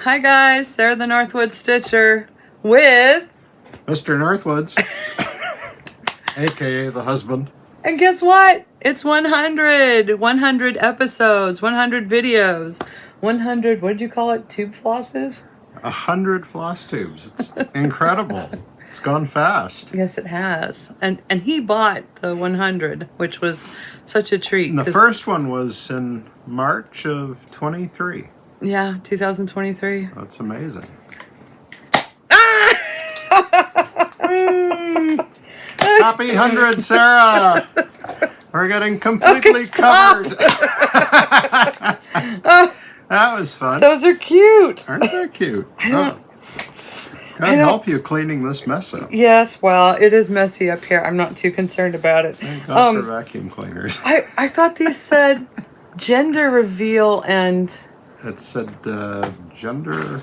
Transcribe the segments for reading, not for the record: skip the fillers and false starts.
Hi guys, Sarah the Northwoods Stitcher with Mr. Northwoods, aka the husband. and guess what? It's 100 episodes, 100 videos, 100, what did you call it? Tube flosses? 100 floss tubes. It's incredible. It's gone fast. Yes, it has. And he bought the 100, which was such a treat. And the first one was in March of 23. Yeah, 2023. That's amazing. Happy 100, Sarah! We're getting completely covered. That was fun. Those are cute. Aren't they cute? God help you cleaning this mess up. Yes, well, it is messy up here. I'm not too concerned about it. Thank God for vacuum cleaners. I thought these said gender reveal and... It said gender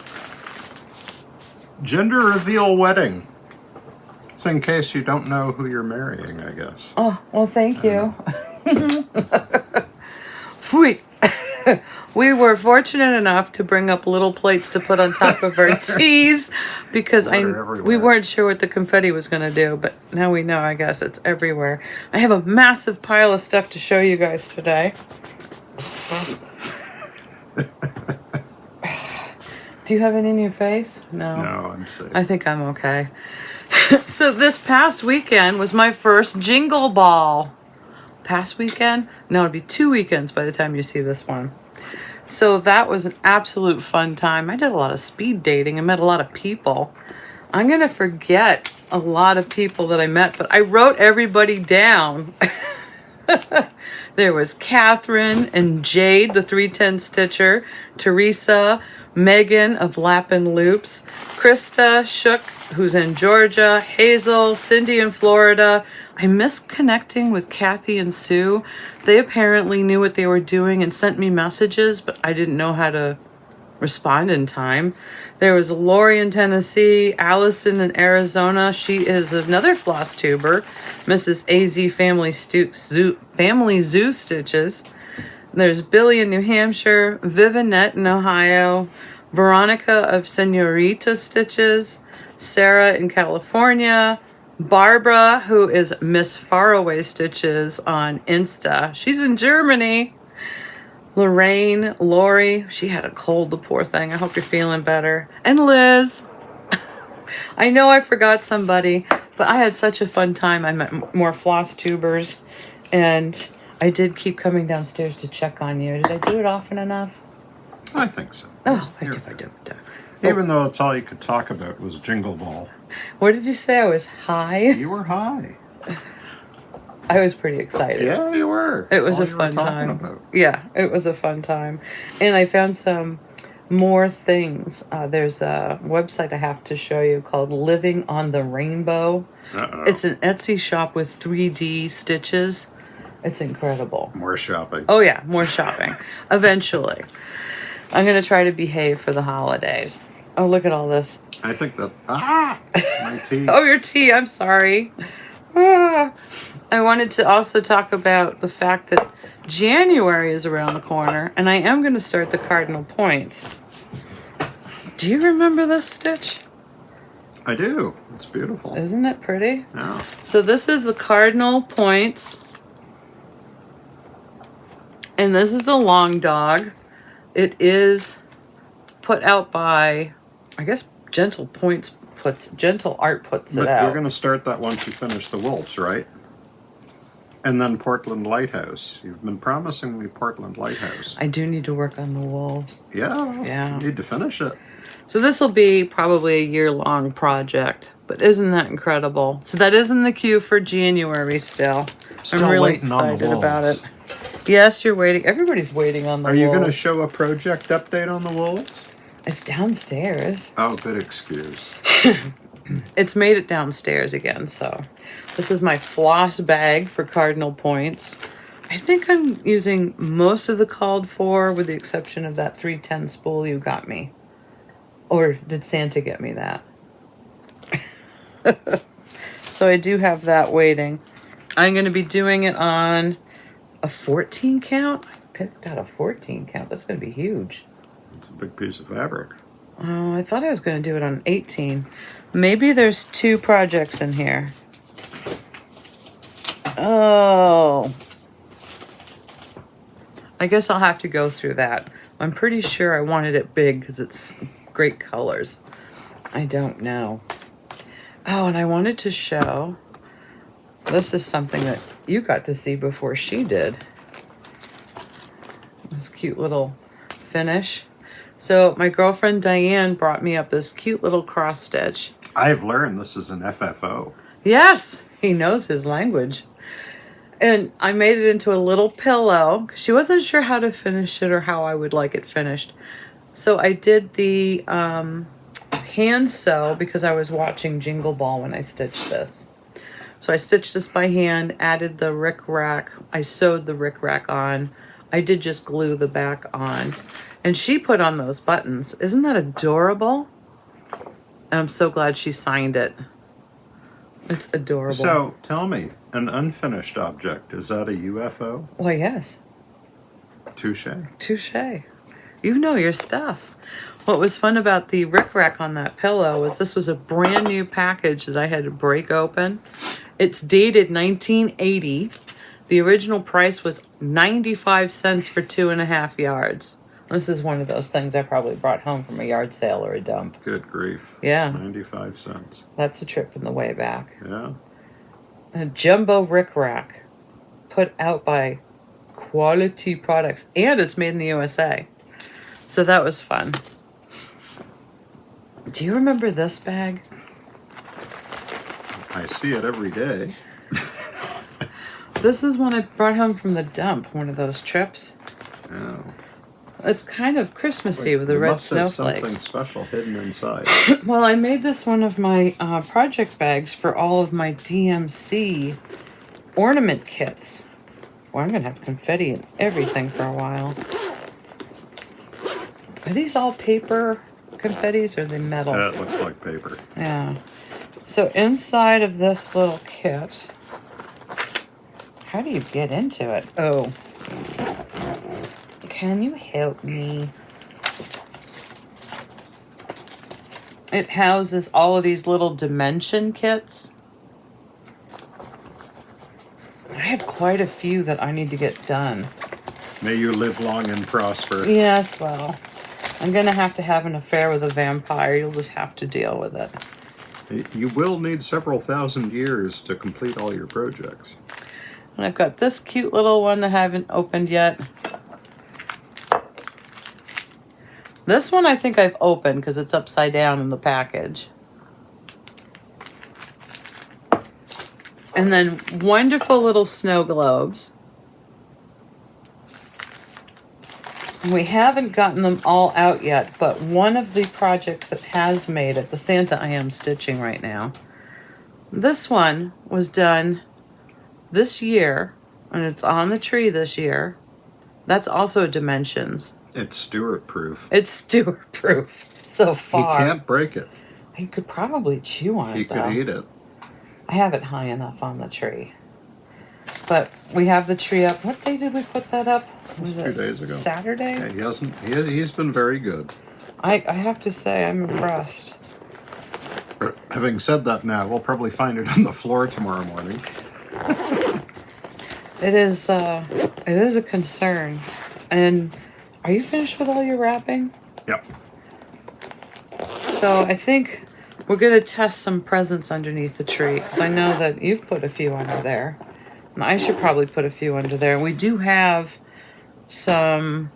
reveal wedding. It's in case you don't know who you're marrying, I guess. Oh, well, thank you. We were fortunate enough to bring up little plates to put on top of our teas because we weren't sure what the confetti was going to do, but now we know, I guess. It's everywhere. I have a massive pile of stuff to show you guys today. Do you have it in your face? No. No, I'm safe. I think I'm okay. So this past weekend was my first Jingle Ball. Past weekend? No, it'll be 2 weekends by the time you see this one. So that was an absolute fun time. I did a lot of speed dating. I met a lot of people. I'm going to forget a lot of people that I met, but I wrote everybody down. There was Catherine and Jade, the 310 Stitcher, Teresa, Megan of Lapin Loops, Krista, Shook, who's in Georgia, Hazel, Cindy in Florida. I miss connecting with Kathy and Sue. They apparently knew what they were doing and sent me messages, but I didn't know how to respond in time. There was Lori in Tennessee, Allison in Arizona. She is another floss tuber, Mrs. AZ Family Zoo Stitches. There's Billy in New Hampshire, Vivinette in Ohio, Veronica of Senorita Stitches, Sarah in California, Barbara, who is Miss Faraway Stitches on Insta. She's in Germany. Lorraine, Lori, she had a cold, the poor thing. I hope you're feeling better. And Liz. I know I forgot somebody, but I had such a fun time. I met more floss tubers, and I did keep coming downstairs to check on you. Did I do it often enough? I think so. Oh, I do. Even though it's all you could talk about was Jingle Ball. What did you say? I was high? You were high. I was pretty excited. Yeah, you were. It was a fun time. Yeah, it was a fun time. And I found some more things. There's a website I have to show you called Living on the Rainbow. Uh-oh. It's an Etsy shop with 3D stitches. It's incredible. More shopping. Oh, yeah, more shopping. Eventually. I'm going to try to behave for the holidays. Oh, look at all this. I think that... my tea. Oh, your tea. I'm sorry. I wanted to also talk about the fact that January is around the corner, and I am going to start the Cardinal points. Do you remember this stitch? I do. It's beautiful. Isn't it pretty? Yeah. So this is the Cardinal points, and this is a long dog. It is put out by, I guess, Gentle Art puts it out. You're going to start that once you finish the Wolves, right? And then Portland Lighthouse. You've been promising me Portland Lighthouse. I do need to work on the Wolves. Yeah. You need to finish it. So this will be probably a year-long project, but isn't that incredible? So that is in the queue for January still. Still I'm really waiting on the excited about Wolves. it. Yes, you're waiting. Everybody's waiting on the Are Wolves. you going to show a project update on the Wolves? It's downstairs. Oh, good excuse. It's made it downstairs again, so. This is my floss bag for Cardinal points. I think I'm using most of the called for, with the exception of that 310 spool you got me. Or did Santa get me that? So I do have that waiting. I'm going to be doing it on a 14 count. I picked out a 14 count. That's going to be huge. It's a big piece of fabric. Oh, I thought I was going to do it on 18. Maybe there's 2 projects in here. Oh. I guess I'll have to go through that. I'm pretty sure I wanted it big because it's great colors. I don't know. Oh, and I wanted to show, this is something that you got to see before she did. This cute little finish. So my girlfriend Diane brought me up this cute little cross stitch. I've learned this is an FFO. Yes, he knows his language. And I made it into a little pillow. She wasn't sure how to finish it or how I would like it finished. So I did the hand sew because I was watching Jingle Ball when I stitched this. So I stitched this by hand, added the rickrack. I sewed the rickrack on. I did just glue the back on. And she put on those buttons. Isn't that adorable? And I'm so glad she signed it. It's adorable. So, tell me, an unfinished object, is that a UFO? Well, yes. Touche. Touche. You know your stuff. What was fun about the rickrack on that pillow was this was a brand new package that I had to break open. It's dated 1980. The original price was 95 cents for 2.5 yards. This is one of those things I probably brought home from a yard sale or a dump. Good grief. Yeah. 95 cents. That's a trip in the way back. Yeah. A jumbo rickrack put out by Quality Products, and it's made in the USA. So that was fun. Do you remember this bag? I see it every day. This is one I brought home from the dump, one of those trips. Oh. It's kind of Christmassy with the red snowflakes. Something special hidden inside. Well, I made this one of my project bags for all of my DMC ornament kits. Well, I'm going to have confetti and everything for a while. Are these all paper confettis or are they metal? That looks like paper. Yeah. So inside of this little kit, how do you get into it? Oh. Can you help me? It houses all of these little dimension kits. I have quite a few that I need to get done. May you live long and prosper. Yes, well, I'm going to have an affair with a vampire. You'll just have to deal with it. You will need several thousand years to complete all your projects. And I've got this cute little one that I haven't opened yet. This one I think I've opened because it's upside down in the package. And then wonderful little snow globes. We haven't gotten them all out yet, but one of the projects that has made it, the Santa I am stitching right now, this one was done this year, and it's on the tree this year. That's also dimensions. It's Stewart proof. It's Stewart proof so far. He can't break it. He could probably chew on He it, though. could eat it. I have it high enough on the tree. But we have the tree up. What day did we put that up? Was 2 days ago. Saturday? Yeah, he's been very good. I have to say, I'm impressed. Having said that now, we'll probably find it on the floor tomorrow morning. It is a concern. And are you finished with all your wrapping? Yep. So I think we're going to test some presents underneath the tree. Because I know that you've put a few under there. And I should probably put a few under there. We do have some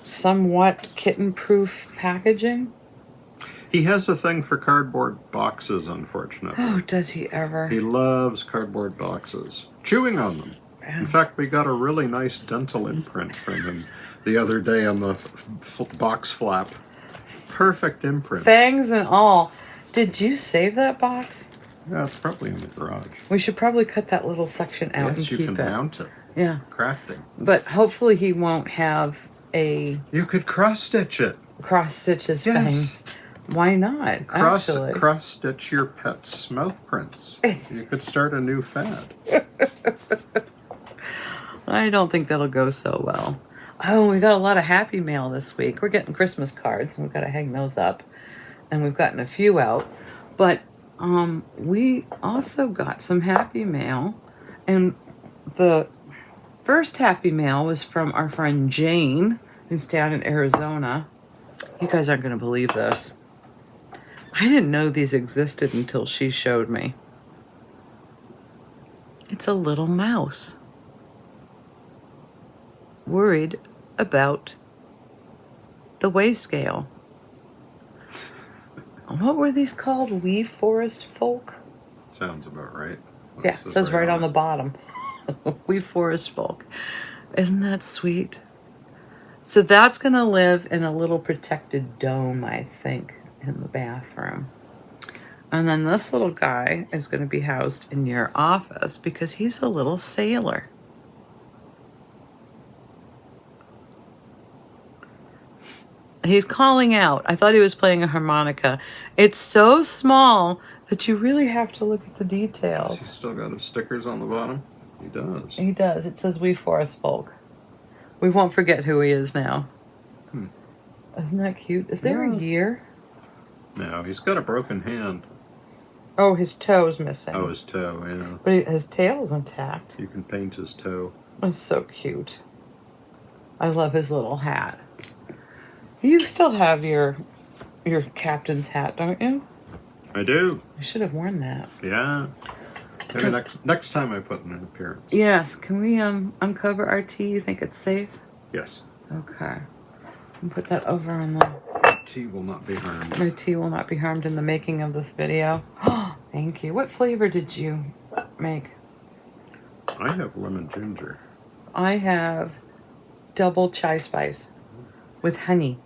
somewhat kitten-proof packaging. He has a thing for cardboard boxes, unfortunately. Oh, does he ever? He loves cardboard boxes. Chewing on them. Yeah. In fact, we got a really nice dental imprint from him the other day on the box flap. Perfect imprint. Fangs and all. Did you save that box? Yeah, it's probably in the garage. We should probably cut that little section out and Yes, keep you can it. mount it. Yeah. Crafting. But hopefully he won't have a You could cross-stitch it. cross-stitch his Yes. fangs. Why not, actually? Cross-stitch your pet's mouth prints. You could start a new fad. I don't think that'll go so well. Oh, we got a lot of Happy Mail this week. We're getting Christmas cards, and we've got to hang those up. and we've gotten a few out. But we also got some happy mail, and the first happy mail was from our friend Jane, who's down in Arizona. You guys aren't going to believe this. I didn't know these existed until she showed me. It's a little mouse. Worried about the weigh scale. What were these called? We forest folk? Sounds about right. Yeah, it says right on the bottom. We forest folk. Isn't that sweet? So that's going to live in a little protected dome, I think, in the bathroom. And then this little guy is going to be housed in your office because he's a little sailor. He's calling out. I thought he was playing a harmonica. It's so small that you really have to look at the details. Has he still got his stickers on the bottom? He does. He does. It says We Forest Folk. We won't forget who he is now. Isn't that cute? Is there a year? No, he's got a broken hand. Oh, his toe's missing. Oh, his toe, yeah. But his tail's intact. You can paint his toe. It's so cute. I love his little hat. You still have your captain's hat, don't you? I do. You should have worn that. Yeah. Maybe next time I put in an appearance. Yes. Can we uncover our tea? You think it's safe? Yes. Okay. And put that over on the... Tea will not be harmed. My tea will not be harmed in the making of this video. Oh, thank you. What flavor did you make? I have lemon ginger. I have double chai spice with honey.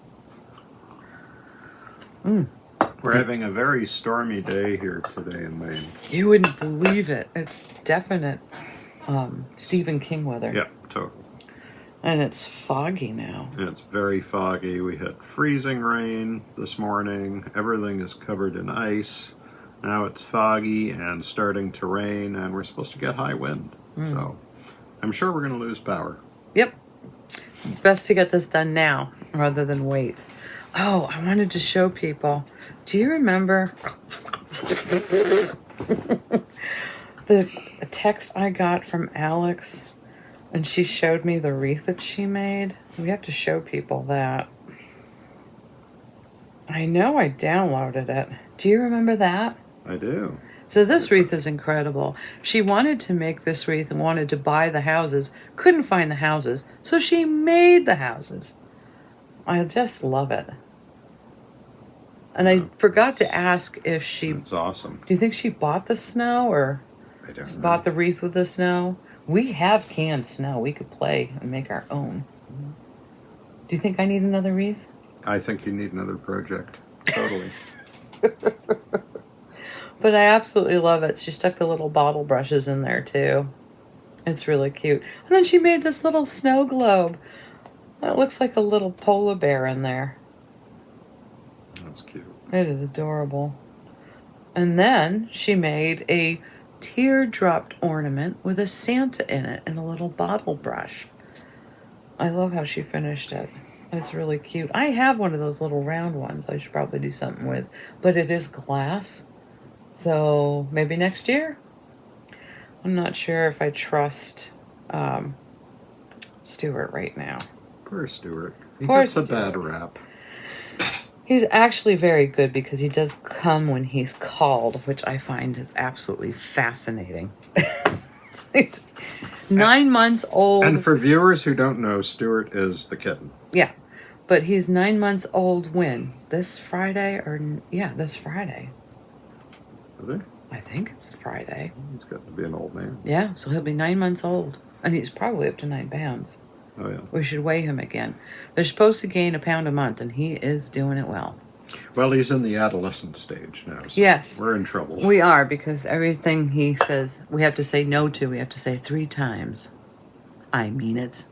We're having a very stormy day here today in Maine. You wouldn't believe it. It's definite Stephen King weather. Yep, totally. And it's foggy now. And it's very foggy. We had freezing rain this morning. Everything is covered in ice. Now it's foggy and starting to rain, and we're supposed to get high wind. So I'm sure we're going to lose power. Yep. Best to get this done now rather than wait. Oh, I wanted to show people. Do you remember the text I got from Alex? And she showed me the wreath that she made. We have to show people that. I know I downloaded it. Do you remember that? I do. So this wreath is incredible. She wanted to make this wreath and wanted to buy the houses. Couldn't find the houses. So she made the houses. I just love it. And I forgot to ask if she... It's awesome. Do you think she bought the snow or I don't know. bought the wreath with the snow? We have canned snow. We could play and make our own. Do you think I need another wreath? I think you need another project. Totally. But I absolutely love it. She stuck the little bottle brushes in there too. It's really cute. And then she made this little snow globe. It looks like a little polar bear in there. That's cute. It is adorable. And then she made a teardrop ornament with a Santa in it and a little bottle brush. I love how she finished it. It's really cute. I have one of those little round ones I should probably do something with, but it is glass. So maybe next year? I'm not sure if I trust Stuart right now. Poor Stuart. He Poor gets a Stuart. bad rap. He's actually very good because he does come when he's called, which I find is absolutely fascinating. He's 9 months old. And for viewers who don't know, Stuart is the kitten. Yeah, but he's 9 months old when? This Friday or... Yeah, this Friday. Is he? I think it's Friday. He's got to be an old man. Yeah, so he'll be 9 months old. And he's probably up to 9 pounds. Oh, yeah. We should weigh him again. They're supposed to gain a pound a month, and he is doing it well. Well, he's in the adolescent stage now. So Yes. we're in trouble. We are, because everything he says we have to say no to, we have to say 3 times. I mean it.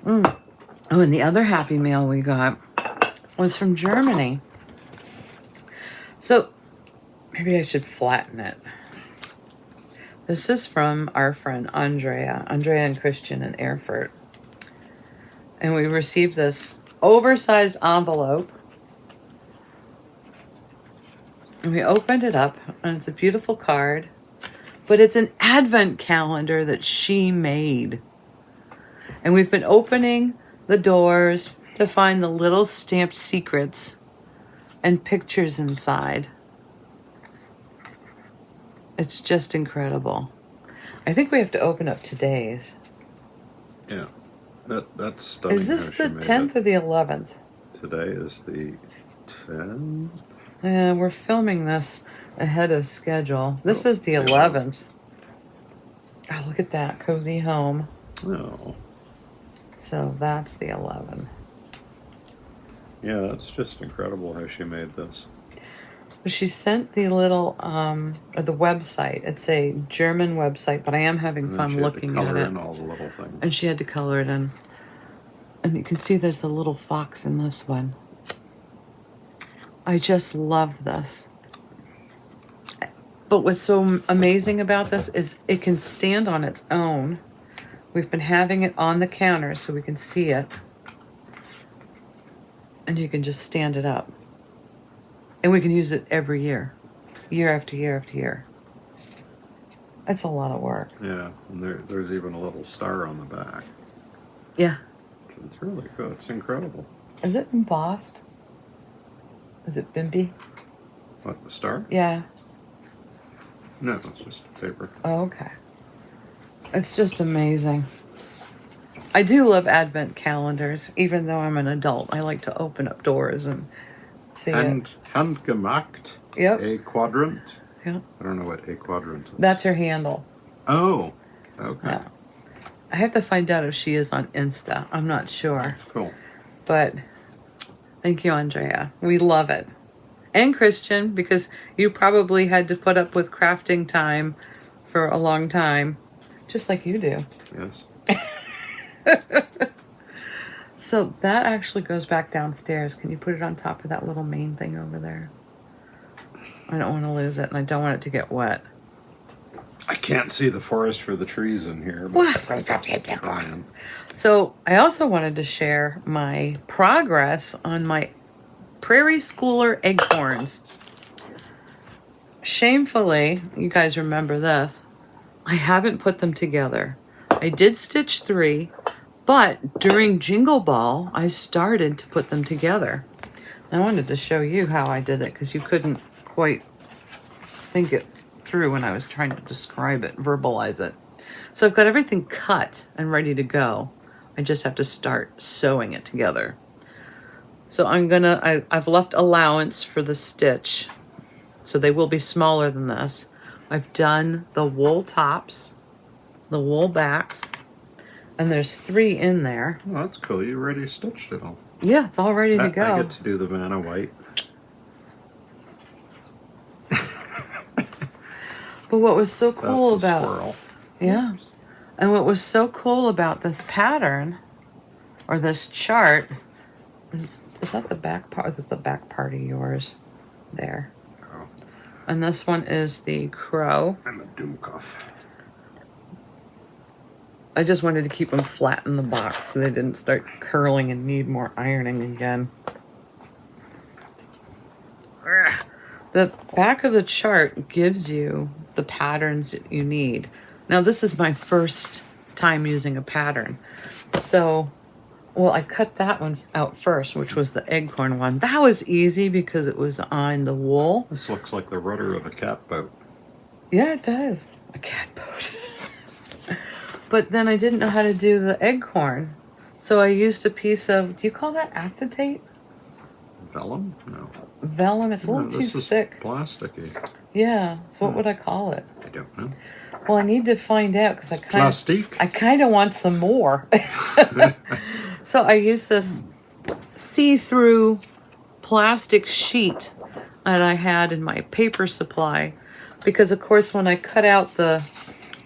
Oh, and the other happy mail we got was from Germany. So, maybe I should flatten it. This is from our friend Andrea and Christian in Erfurt. And we received this oversized envelope. And we opened it up, and it's a beautiful card. But it's an advent calendar that she made. And we've been opening the doors to find the little stamped secrets and pictures inside. It's just incredible. I think we have to open up today's. Yeah. That's stunning. Is this the 10th or the 11th? Today is the 10th. Yeah, we're filming this ahead of schedule. This is the 11th. Oh, look at that. Cozy home. Oh. So that's the 11th. Yeah, that's just incredible how she made this. She sent the little, or the website. It's a German website, but I am having fun looking at it. In all the little things. And she had to color it in. And you can see there's a little fox in this one. I just love this. But what's so amazing about this is it can stand on its own. We've been having it on the counter so we can see it. And you can just stand it up. And we can use it every year. Year after year after year. It's a lot of work. Yeah, and there's even a little star on the back. Yeah. It's really good. It's incredible. Is it embossed? Is it Bimby? What, the star? Yeah. No, it's just paper. Oh, okay. It's just amazing. I do love advent calendars, even though I'm an adult. I like to open up doors and see it. Handgemacht. Yep. A quadrant. Yep. I don't know what a quadrant is. That's her handle. Oh, okay. Yeah. I have to find out if she is on Insta. I'm not sure. Cool. But thank you, Andrea. We love it. And Christian, because you probably had to put up with crafting time for a long time, just like you do. Yes. So that actually goes back downstairs. Can you put it on top of that little main thing over there? I don't want to lose it, and I don't want it to get wet. I can't see the forest for the trees in here. But I'm trying. So I also wanted to share my progress on my Prairie Schooler Acorns. Shamefully, you guys remember this, I haven't put them together. I did stitch 3, but during Jingle Ball, I started to put them together. I wanted to show you how I did it because you couldn't quite think it through when I was trying to describe it, verbalize it. So I've got everything cut and ready to go. I just have to start sewing it together. So I've left allowance for the stitch. So they will be smaller than this. I've done the wool tops, the wool backs, and there's 3 in there. Oh, that's cool. You already stitched it all. Yeah, it's all ready to go. I get to do the Vanna White. But what was so cool That's a about squirrel. Yeah. Oops. And what was so cool about this pattern or this chart is that the back part? That's the back part of yours there. Oh. And this one is the crow. I'm a doomcough. I just wanted to keep them flat in the box so they didn't start curling and need more ironing again. The back of the chart gives you the patterns that you need. Now, this is my first time using a pattern. So, well, I cut that one out first, which was the Eggcorn one. That was easy because it was on the wool. This looks like the rudder of a cat boat. Yeah, it does. A cat boat. But then I didn't know how to do the Eggcorn. So I used a piece of, do you call that acetate? Vellum? No. Vellum. It's a little too thick. Plasticky. Yeah. So what would I call it? I don't know. Well, I need to find out because Plastique. I kind of want some more. So I use this see-through plastic sheet that I had in my paper supply because, of course, when I cut out the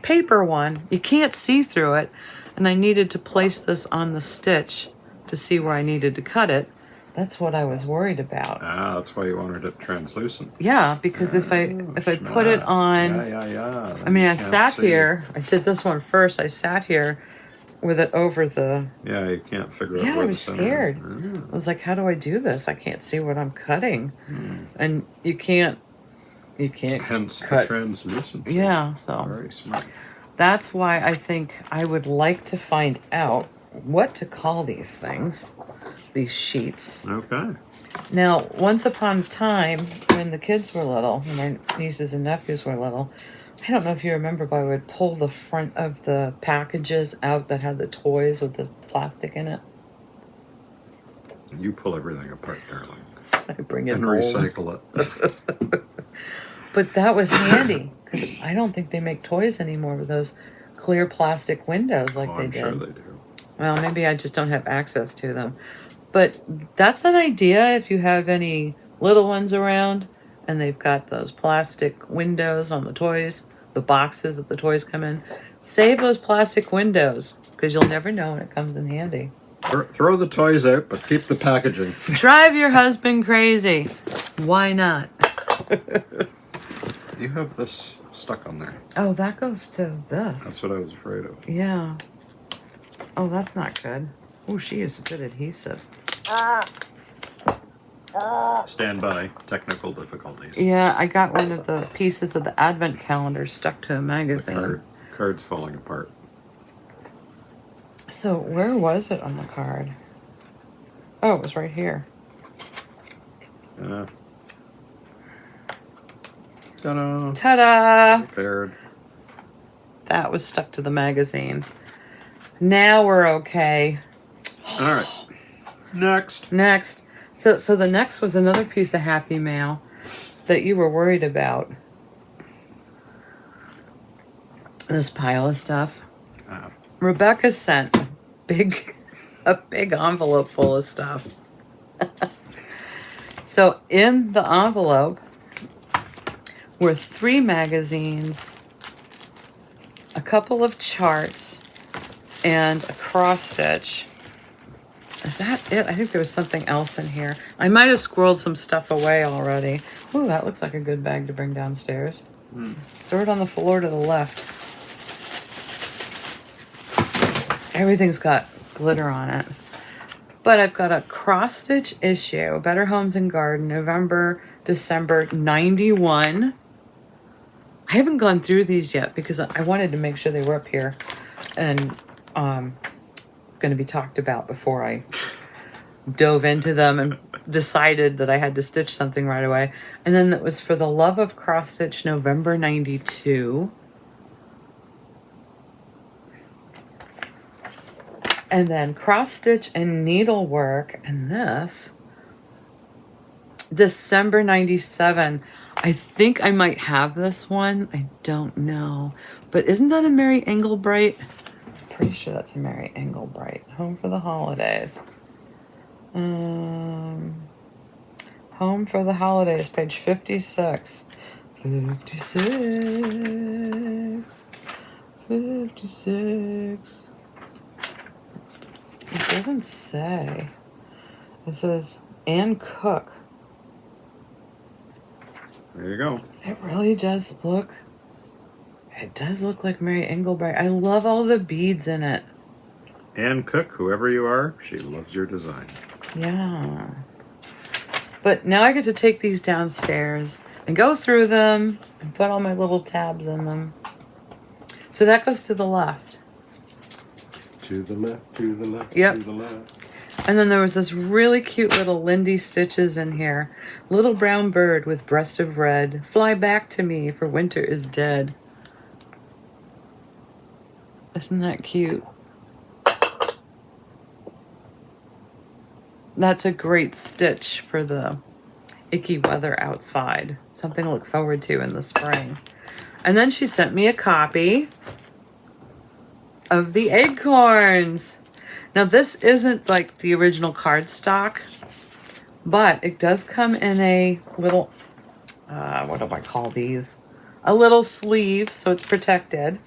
paper one, you can't see through it, and I needed to place this on the stitch to see where I needed to cut it. That's what I was worried about. Ah, that's why you wanted it translucent. Yeah, because if I put it on, Yeah. I mean, I Can't sat see. here. I did this one first. I sat here with it over the... Yeah, you can't figure out Yeah, where I the was center scared. is. I was like, how do I do this? I can't see what I'm cutting. And you can't Hence cut. the translucency. Yeah, so Very smart. that's why I think I would like to find out what to call these things, these sheets. Okay. Now, once upon a time, when the kids were little, when my nieces and nephews were little, I don't know if you remember, but I would pull the front of the packages out that had the toys with the plastic in it. You pull everything apart, darling. I bring it And home. recycle it. But that was handy, because I don't think they make toys anymore with those clear plastic windows like they I'm did. sure they do. Well, maybe I just don't have access to them. But that's an idea if you have any little ones around and they've got those plastic windows on the toys, the boxes that the toys come in. Save those plastic windows, because you'll never know when it comes in handy. Throw the toys out, but keep the packaging. Drive your husband crazy. Why not? You have this stuck on there. Oh, that goes to this. That's what I was afraid of. Yeah. Oh, that's not good. Oh, she used good adhesive. Stand by. Technical difficulties. Yeah, I got one of the pieces of the advent calendar stuck to a magazine. Card's falling apart. So where was it on the card? Oh, it was right here. Ta-da! Ta-da! Repaired. That was stuck to the magazine. Now we're okay. All right. Next. Next. So the next was another piece of Happy Mail that you were worried about. This pile of stuff. Rebecca sent a big envelope full of stuff. So in the envelope were 3 magazines, a couple of charts, and a cross stitch. Is that it? I think there was something else in here. I might have squirreled some stuff away already. Ooh, that looks like a good bag to bring downstairs. Throw it on the floor to the left. Everything's got glitter on it. But I've got a cross-stitch issue, Better Homes and Garden, November, December, 91. I haven't gone through these yet because I wanted to make sure they were up here and going to be talked about before I dove into them and decided that I had to stitch something right away. And then it was For the Love of Cross-Stitch, November, 92. And then Cross Stitch and Needlework, and this, December 97. I think I might have this one. I don't know. But isn't that a Mary Englebright? I'm pretty sure that's a Mary Englebright. Home for the Holidays. Home for the Holidays, page 56. 56. 56. It doesn't say. It says Ann Cook. There you go. It really does look. It does look like Mary Englebright. I love all the beads in it. Ann Cook, whoever you are, she loves your design. Yeah. But now I get to take these downstairs and go through them and put all my little tabs in them. So that goes to the left. To the left, to the left, Yep. to the left. And then there was this really cute little Lindy stitches in here. Little brown bird with breast of red. Fly back to me, for winter is dead. Isn't that cute? That's a great stitch for the icky weather outside. Something to look forward to in the spring. And then she sent me a copy of the acorns. Now this isn't like the original cardstock, but it does come in a little, what do I call these? A little sleeve, so it's protected.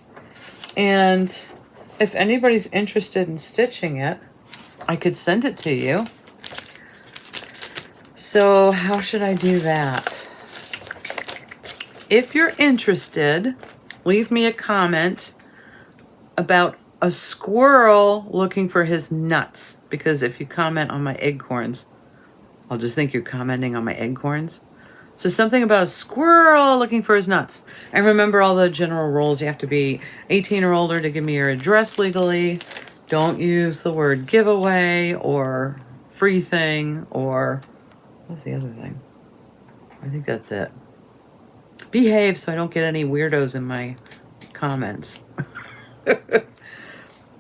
And if anybody's interested in stitching it, I could send it to you. So how should I do that? If you're interested, leave me a comment about a squirrel looking for his nuts. Because if you comment on my acorns, I'll just think you're commenting on my acorns. So something about a squirrel looking for his nuts. And remember all the general rules. You have to be 18 or older to give me your address legally. Don't use the word giveaway or free thing or... What's the other thing? I think that's it. Behave so I don't get any weirdos in my comments.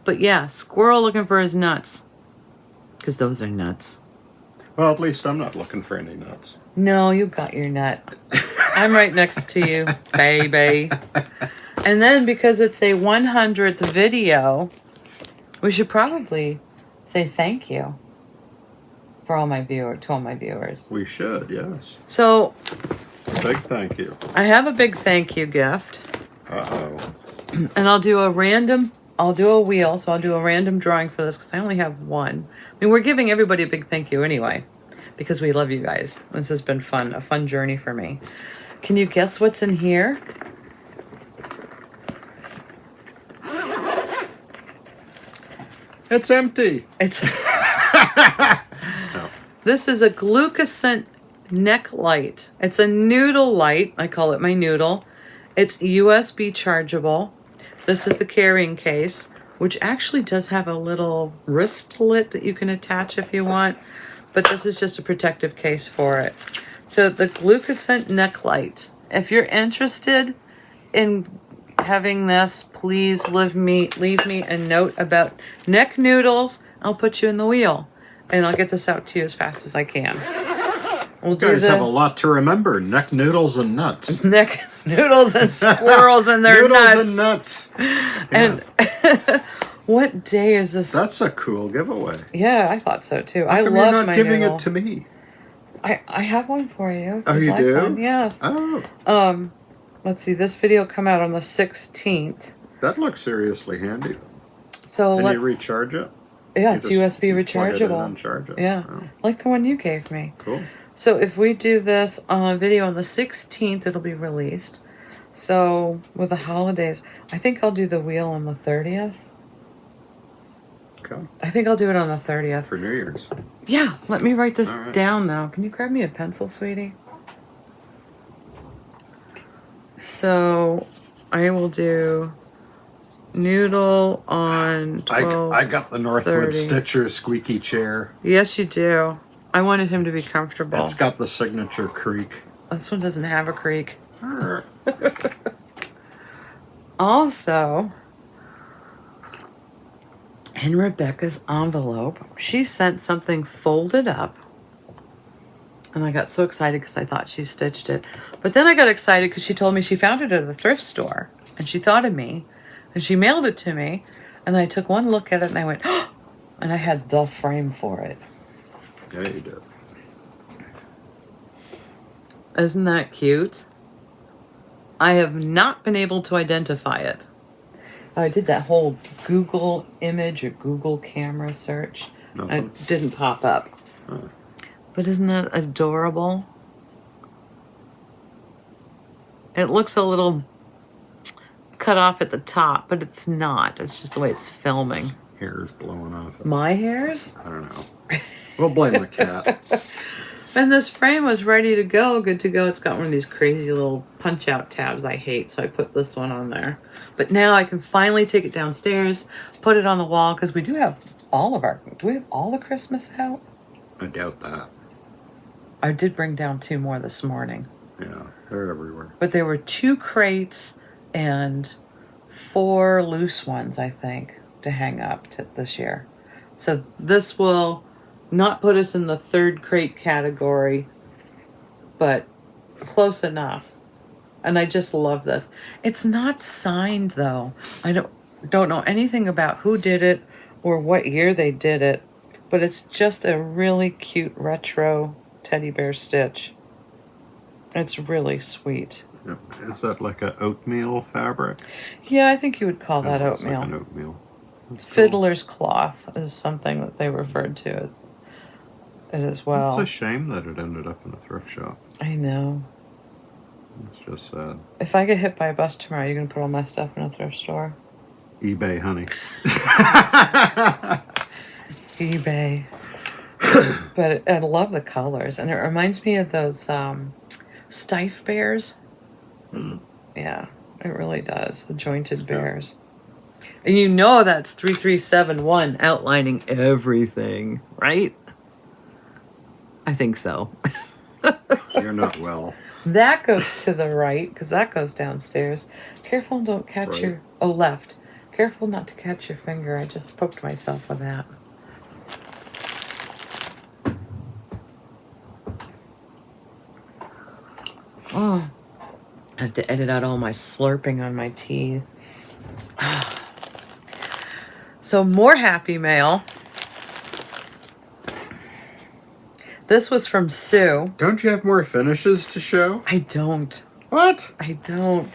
But yeah, squirrel looking for his nuts. Because those are nuts. Well, at least I'm not looking for any nuts. No, you got your nut. I'm right next to you, baby. And then because it's a 100th video, we should probably say thank you for all my to all my viewers. We should, yes. So, Big thank you. I have a big thank you gift. Uh-oh. And I'll do a wheel, so I'll do a random drawing for this because I only have one. I mean, we're giving everybody a big thank you anyway because we love you guys. This has been fun, a fun journey for me. Can you guess what's in here? It's empty. It's No. This is a glucosant neck light. It's a Noodle light. I call it my Noodle. It's USB chargeable. This is the carrying case, which actually does have a little wristlet that you can attach if you want. But this is just a protective case for it. So the glucosant neck light. If you're interested in having this, please leave me a note about neck noodles. I'll put you in the wheel. And I'll get this out to you as fast as I can. We'll do You guys have a lot to remember. Neck noodles and nuts. neck noodles and squirrels and their Noodles nuts. and nuts. And what day is this? That's a cool giveaway. Yeah, I thought so too. How I come love you're not my giving noodle. it to me? I have one for you. If Oh, you'd you like do? one. Yes. Oh, Let's see. This video come out on the 16th. that looks seriously handy. So Can you recharge it? yeah, You it's just USB plug it in rechargeable. and charge it. Yeah, Oh, like the one you gave me. cool. So if we do this on a video on the 16th, it'll be released. So with the holidays, I think I'll do the wheel on the 30th. Okay. I think I'll do it on the 30th. For New Year's. Yeah, let me write this All right. down now. Can you grab me a pencil, sweetie? So I will do Noodle on 12. I got the Northwoods 30. Stitcher squeaky chair. Yes, you do. I wanted him to be comfortable. It's got the signature creak. This one doesn't have a creak. Also, in Rebecca's envelope, she sent something folded up. And I got so excited because I thought she stitched it. But then I got excited because she told me she found it at a thrift store. And she thought of me. And she mailed it to me. And I took one look at it and I went, oh! And I had the frame for it. Yeah, you did. Isn't that cute? I have not been able to identify it. I did that whole Google image or Google camera search. Nothing. It didn't pop up. Oh. But isn't that adorable? It looks a little cut off at the top, but it's not. It's just the way it's filming. His hair is blowing off. My hairs? I don't know. We'll blame the cat. And this frame was ready to go, good to go. It's got one of these crazy little punch-out tabs I hate, so I put this one on there. But now I can finally take it downstairs, put it on the wall, because we do have do we have all the Christmas out? I doubt that. I did bring down 2 more this morning. Yeah, they're everywhere. But there were 2 crates and 4 loose ones, I think, to hang up this year. So this will not put us in the 3rd crate category, but close enough. And I just love this. It's not signed, though. I don't know anything about who did it or what year they did it, but it's just a really cute retro teddy bear stitch. It's really sweet. Yep. Is that like a oatmeal fabric? Yeah, I think you would call that Looks oatmeal. like an oatmeal. That's cool. Fiddler's cloth is something that they referred to as it as well. It's a shame that it ended up in a thrift shop. I know. It's just sad. If I get hit by a bus tomorrow, you gonna put all my stuff in a thrift store? eBay, honey. eBay. But I love the colors, and it reminds me of those stiff bears. Yeah, it really does. The jointed bears. And you know that's 3371 outlining everything, right? I think so. You're not well. That goes to the right, because that goes downstairs. Careful, don't catch Right. your... Oh, left. Careful not to catch your finger. I just poked myself with that. Oh, I have to edit out all my slurping on my tea. So more happy mail. This was from Sue. Don't you have more finishes to show? I don't. What? I don't.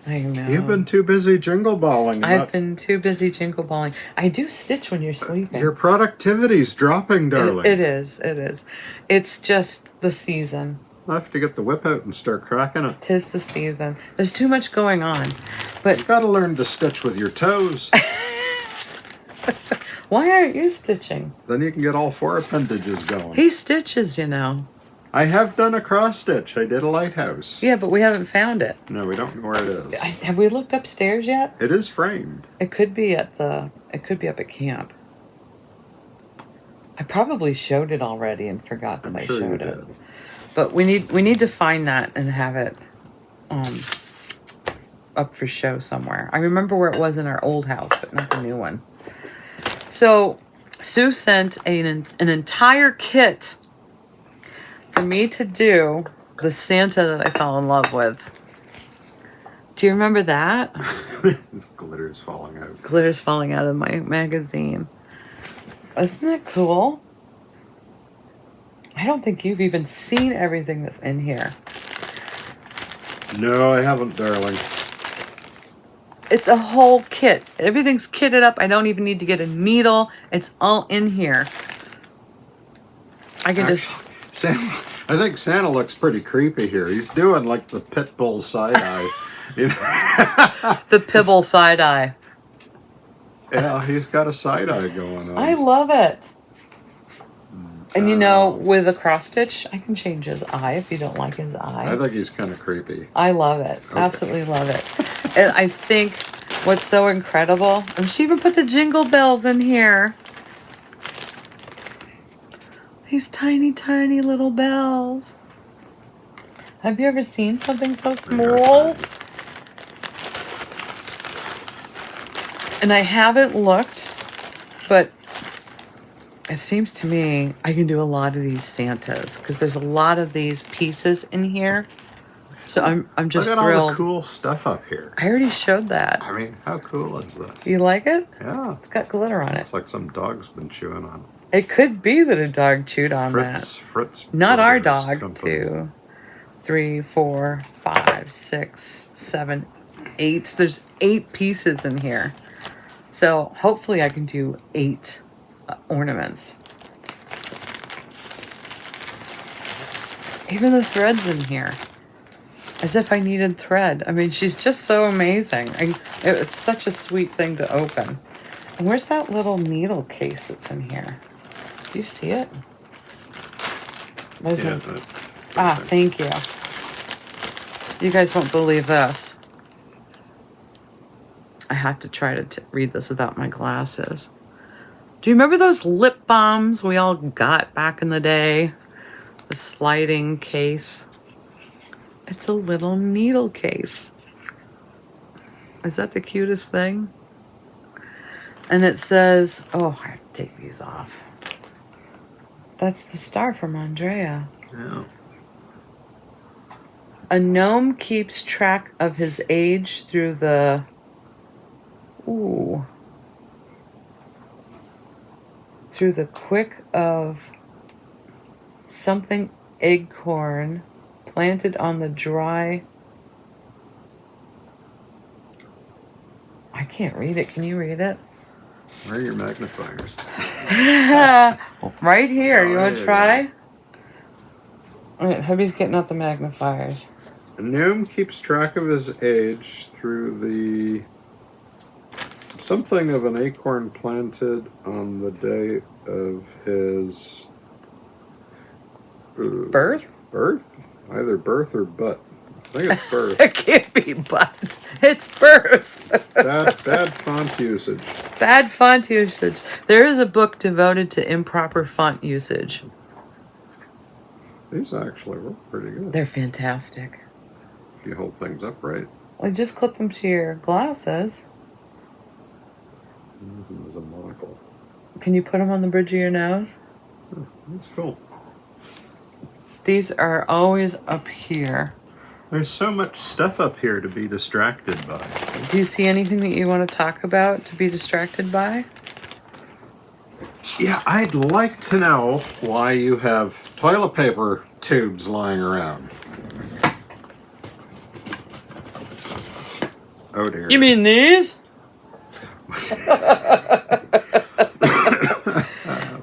I know. You've been too busy jingle balling. I've been too busy jingle balling. I do stitch when you're sleeping. Your productivity's dropping, darling. It is. It is. It's just the season. I'll have to get the whip out and start cracking it. 'Tis the season. There's too much going on. But You've got to learn to stitch with your toes. why aren't you stitching? Then you can get all 4 appendages going. He stitches, you know. I have done a cross stitch. I did a lighthouse. Yeah, but we haven't found it. No, we don't know where it is. Have we looked upstairs yet? It is framed. It could be up at camp. I probably showed it already and forgot that I'm I sure you showed it. did. But we need to find that and have it up for show somewhere. I remember where it was in our old house, but not the new one. So Sue sent an entire kit for me to do the Santa that I fell in love with. Do you remember that? This glitter's falling out. Glitter's falling out of my magazine. Isn't that cool? I don't think you've even seen everything that's in here. No, I haven't, darling. It's a whole kit. Everything's kitted up. I don't even need to get a needle. It's all in here. I can just... I think Santa looks pretty creepy here. He's doing like the pit bull side eye. You know? The Pibble side eye. Yeah, he's got a side eye going on. I love it. And you know, with a cross stitch, I can change his eye if you don't like his eye. I think he's kind of creepy. I love it. Okay. Absolutely love it. And I think what's so incredible, and she even put the jingle bells in here. These tiny, tiny little bells. Have you ever seen something so small? And I haven't looked, but it seems to me I can do a lot of these Santas because there's a lot of these pieces in here. So I'm just Look at thrilled. all the cool stuff up here. I already showed that. I mean, how cool is this? You like it? Yeah. It's got glitter on it. It's like some dog's been chewing on It could be that a dog chewed on Fritz. Not our Brothers dog. Company. 2, 3, 4, 5, 6, 7, 8. There's 8 pieces in here. So hopefully I can do 8 ornaments. Even the thread's in here. As if I needed thread. I mean, she's just so amazing. It was such a sweet thing to open. And where's that little needle case that's in here? Do you see it? There's Yeah, thank you. You guys won't believe this. I have to try to read this without my glasses. Do you remember those lip balms we all got back in the day? The sliding case. It's a little needle case. Is that the cutest thing? And it says, oh, I have to take these off. That's the star from Andrea. Yeah. A gnome keeps track of his age through the... Ooh. Through the quick of something acorn planted on the dry... I can't read it. Can you read it? Where are your magnifiers? Right here. You Oh, want to yeah, try? All right, hubby's getting out the magnifiers. A gnome keeps track of his age through the Something of an acorn planted on the day of his Birth? Birth? Either birth or butt. I think it's birth. It can't be butt. It's birth. Bad font usage. Bad font usage. There is a book devoted to improper font usage. These actually work pretty good. They're fantastic. If you hold things up right. Well, just clip them to your glasses. There's a monocle. Can you put them on the bridge of your nose? Oh, that's cool. These are always up here. There's so much stuff up here to be distracted by. Do you see anything that you want to talk about to be distracted by? Yeah, I'd like to know why you have toilet paper tubes lying around. Oh dear. You mean these?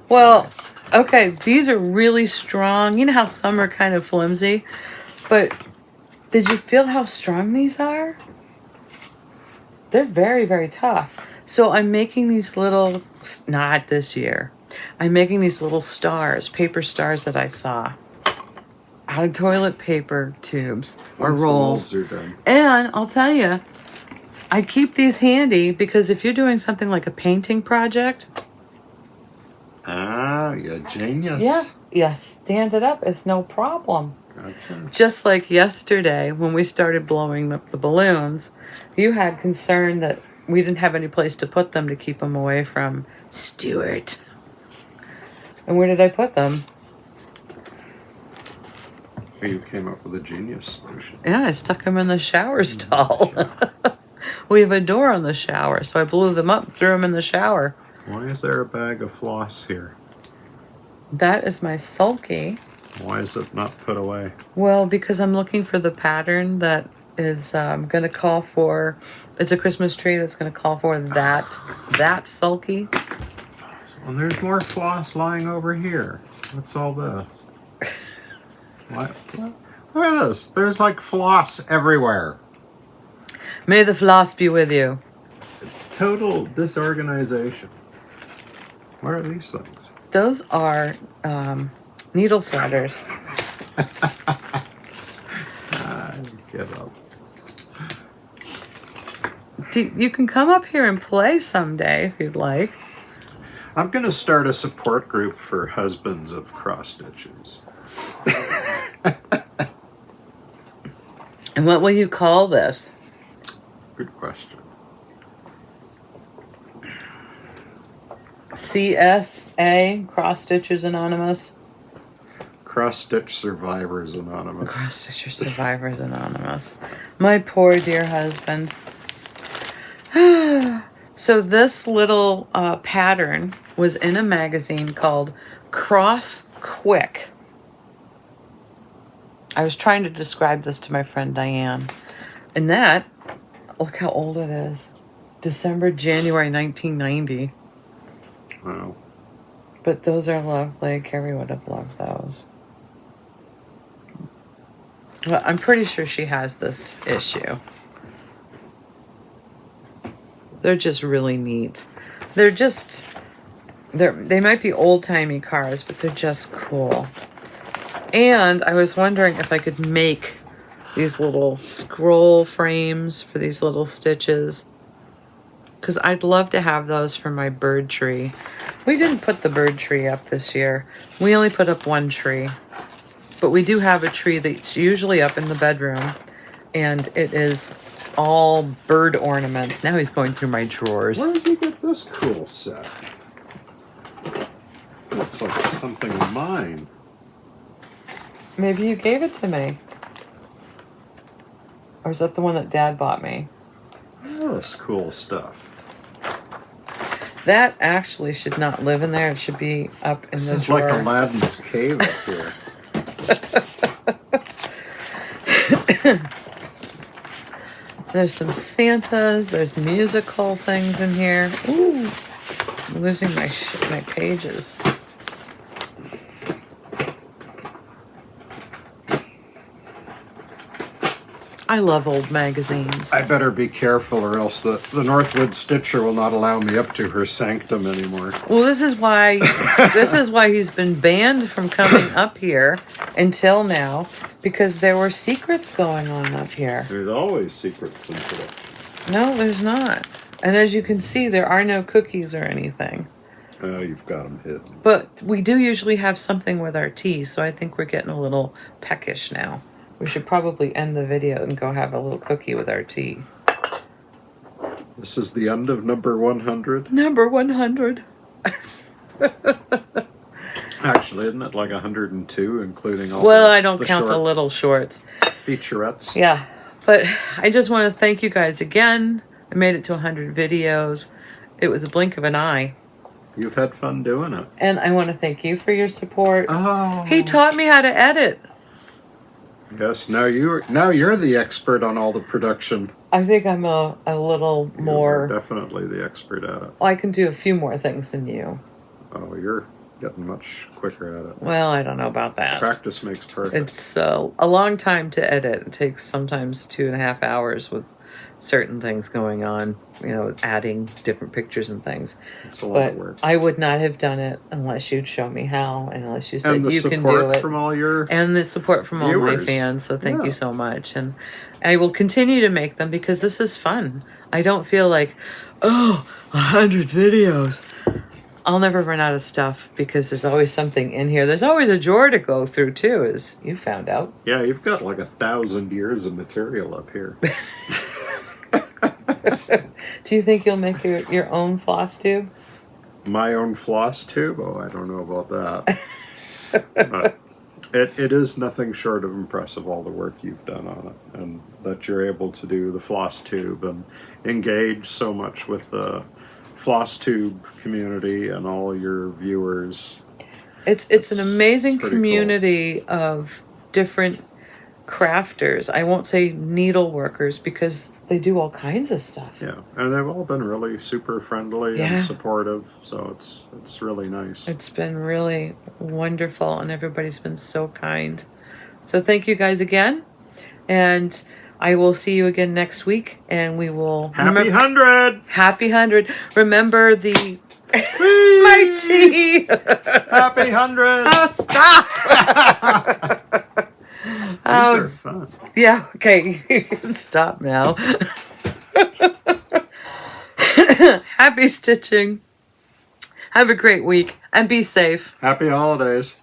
Well, okay, these are really strong. You know how some are kind of flimsy? But did you feel how strong these are? They're very, very tough. So I'm making these little, not this year, I'm making these little stars, paper stars that I saw out of toilet paper tubes or Once the rolls. molds are done. And I'll tell you, I keep these handy because if you're doing something like a painting project, Ah, you're a genius. yeah, stand it up. It's no problem. Gotcha. Just like yesterday when we started blowing up the balloons, you had concern that we didn't have any place to put them to keep them away from Stuart. And where did I put them? You came up with a genius solution. Yeah, I stuck them in the shower stall. We have a door on the shower, so I blew them up, threw them in the shower. Why is there a bag of floss here? That is my sulky. Why is it not put away? Well, because I'm looking for the pattern that is going to call for, it's a Christmas tree that's going to call for that sulky. Well, there's more floss lying over here. What's all this? What? Look at this. There's like floss everywhere. May the floss be with you. Total disorganization. What are these things? Those are needle threaders. Get up. You can come up here and play someday if you'd like. I'm going to start a support group for husbands of cross stitches. And what will you call this? Good question. CSA, Cross Stitchers Anonymous. Cross Stitch Survivors Anonymous. Cross Stitcher Survivors Anonymous. My poor dear husband. So this little pattern was in a magazine called Cross Quick. I was trying to describe this to my friend Diane. And that, look how old it is. January 1990. Wow. But those are lovely. Carrie would have loved those. Well, I'm pretty sure she has this issue. They're just really neat. They might be old-timey cars, but they're just cool. And I was wondering if I could make these little scroll frames for these little stitches. Because I'd love to have those for my bird tree. We didn't put the bird tree up this year. We only put up one tree. But we do have a tree that's usually up in the bedroom. And it is all bird ornaments. Now he's going through my drawers. Where did you get this cool set? Looks like something of mine. Maybe you gave it to me. Or is that the one that Dad bought me? Oh, this cool stuff. That actually should not live in there. It should be up in This the is drawer. like Aladdin's cave up here. There's some Santas. There's musical things in here. Ooh, I'm losing my pages. I love old magazines. I better be careful or else the Northwoods stitcher will not allow me up to her sanctum anymore. Well, this is why he's been banned from coming up here until now, because there were secrets going on up here. There's always secrets in production. No, there's not. And as you can see, there are no cookies or anything. You've got them hidden. But we do usually have something with our tea, so I think we're getting a little peckish now. We should probably end the video and go have a little cookie with our tea. This is the end of number 100? Number 100. Actually, isn't it like 102, including all I don't count the little shorts. Featurettes. Yeah, but I just want to thank you guys again. I made it to 100 videos. It was a blink of an eye. You've had fun doing it. And I want to thank you for your support. Oh. He taught me how to edit. Yes, now you're the expert on all the production. I think I'm a little more... You're definitely the expert at it. I can do a few more things than you. Oh, you're getting much quicker at it. Well, I don't know about that. Practice makes perfect. It's a long time to edit. It takes sometimes 2.5 hours with certain things going on, adding different pictures and things. It's a lot of work. I would not have done it unless you'd show me how, and unless you said and the you can do it. From all your and the support from all my viewers. fans. So thank you so much. And I will continue to make them because this is fun. I don't feel like, 100 videos. I'll never run out of stuff because there's always something in here. There's always a drawer to go through too, as you found out. Yeah, you've got like 1,000 years of material up here. Do you think you'll make your own floss tube? My own floss tube? Oh, I don't know about that. But it is nothing short of impressive, all the work you've done on it, and that you're able to do the floss tube and engage so much with the floss tube community and all your viewers. It's an amazing pretty community of different crafters. I won't say needleworkers because they do all kinds of stuff. Yeah, and they've all been really super friendly and supportive, so it's really nice. It's been really wonderful, and everybody's been so kind. So thank you guys again, and I will see you again next week, and we will... Happy 100! Happy 100. Remember the... my tea! Happy 100! Oh, stop! These are fun. Yeah, okay. Stop now. Happy stitching. Have a great week and be safe. Happy holidays.